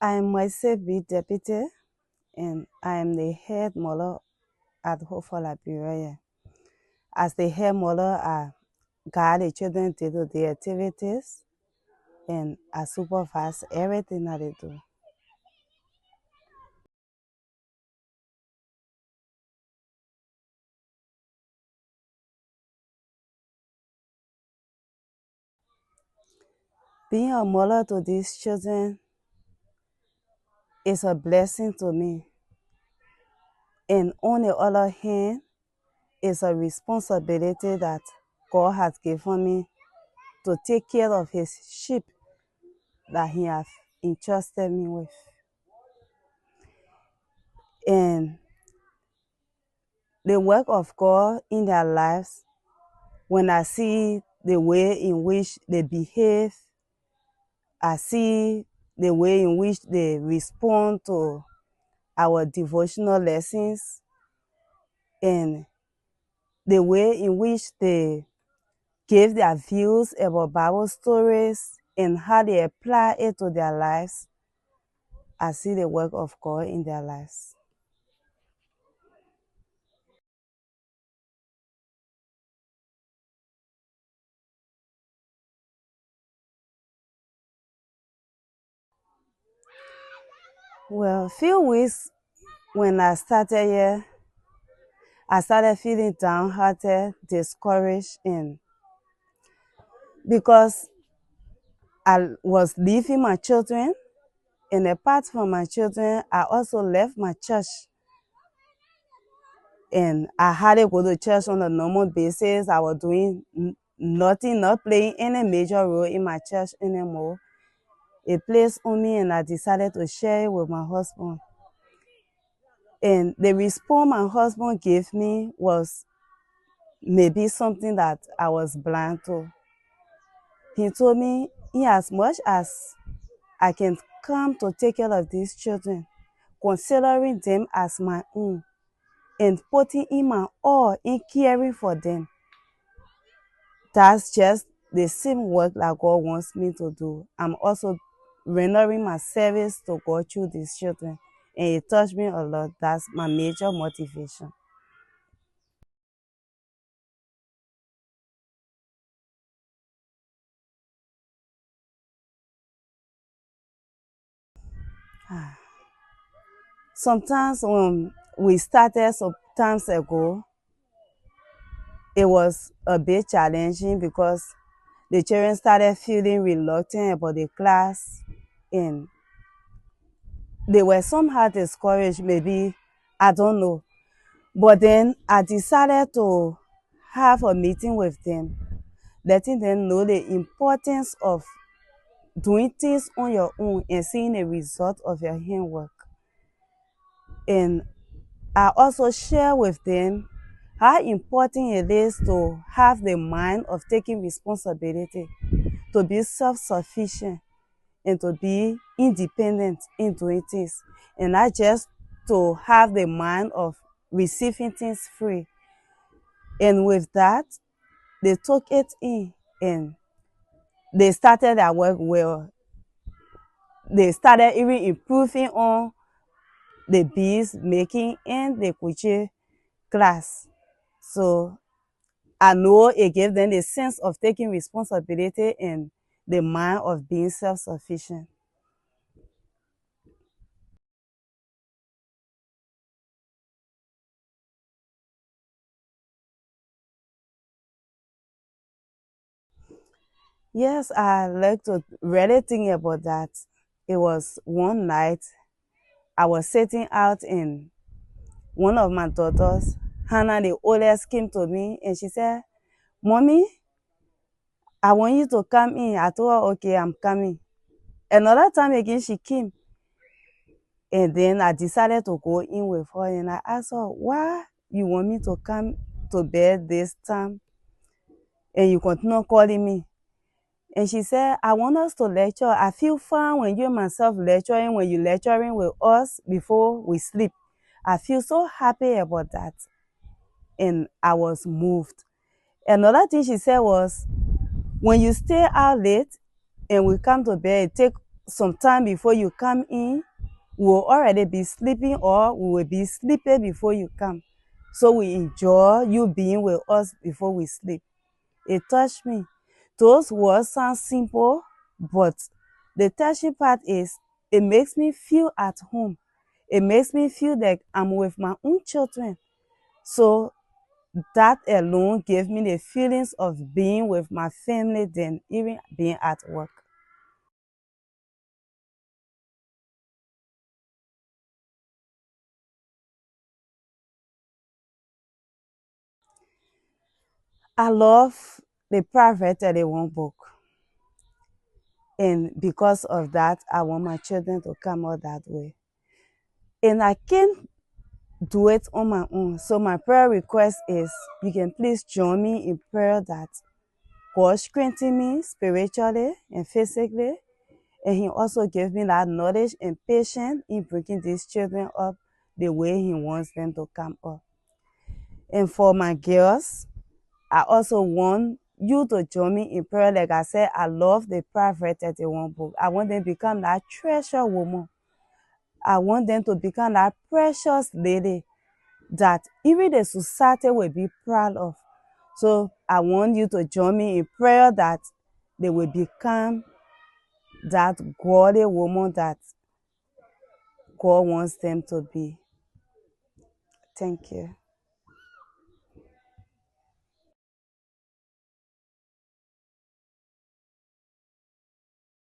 I'm Mercy Deputie, and I am the head mother at Hope for Liberia. As the head mother, I guide the children day-to-day activities, and I supervise everything that they do. Being a mother to these children is a blessing to me, and on the other hand, it's a responsibility that God has given me to take care of His sheep that He has entrusted me with. And the work of God in their lives, when I see the way in which they behave, I see the way in which they respond to our devotional lessons, and the way in which they give their views about Bible stories and how they apply it to their lives, I see the work of God in their lives. Well, a few weeks when I started here, I started feeling downhearted, discouraged, and because I was leaving my children, and apart from my children, I also left my church. And I had to go to church on a normal basis. I was doing nothing, not playing any major role in my church anymore. It placed on me, and I decided to share it with my husband. And the response my husband gave me was maybe something that I was blind to. He told me, in as much as I can come to take care of these children, considering them as my own, and putting in my all in caring for them, that's just the same work that God wants me to do. I'm also rendering my service to God through these children, and it touched me a lot. That's my major motivation. Sometimes when we started some times ago, it was a bit challenging because the children started feeling reluctant about the class, and they were somehow discouraged, maybe, I don't know. But then I decided to have a meeting with them, letting them know the importance of doing things on your own and seeing the result of your handwork. And I also share with them how important it is to have the mind of taking responsibility, to be self-sufficient, and to be independent in doing things, and not just to have the mind of receiving things free. And with that, they took it in, and they started their work well. They started even improving on the beads making and the crochet class. So I know it gave them the sense of taking responsibility and the mind of being self-sufficient. Yes, I like to really think about that. It was one night I was sitting out, and one of my daughters, Hannah, the oldest, came to me and she said, "Mommy, I want you to come in." I told her, "Okay, I'm coming." Another time again, she came, and then I decided to go in with her, and I asked her, "Why you want me to come to bed this time and you continue calling me?" And she said, "I want us to lecture. I feel fun when you and myself lecturing, when you're lecturing with us before we sleep. I feel so happy about that." And I was moved. Another thing she said was, "When you stay out late and we come to bed, it takes some time before you come in, we will already be sleeping or we will be sleeping before you come. So we enjoy you being with us before we sleep. It touched me. Those words sound simple, but the touching part is it makes me feel at home. It makes me feel like I'm with my own children. So that alone gave me the feelings of being with my family than even being at work. I love the Private 31 book. And because of that, I want my children to come out that way. And I can't do it on my own. So my prayer request is you can please join me in prayer that God strengthen me spiritually and physically. And He also gives me that knowledge and patience in bringing these children up the way He wants them to come up. And for my girls, I also want you to join me in prayer. Like I said, I love the Proverbs 31 book. I want them to become that treasure woman. I want them to become that precious lady that even the society will be proud of. So I want you to join me in prayer that they will become that godly woman that God wants them to be. Thank you.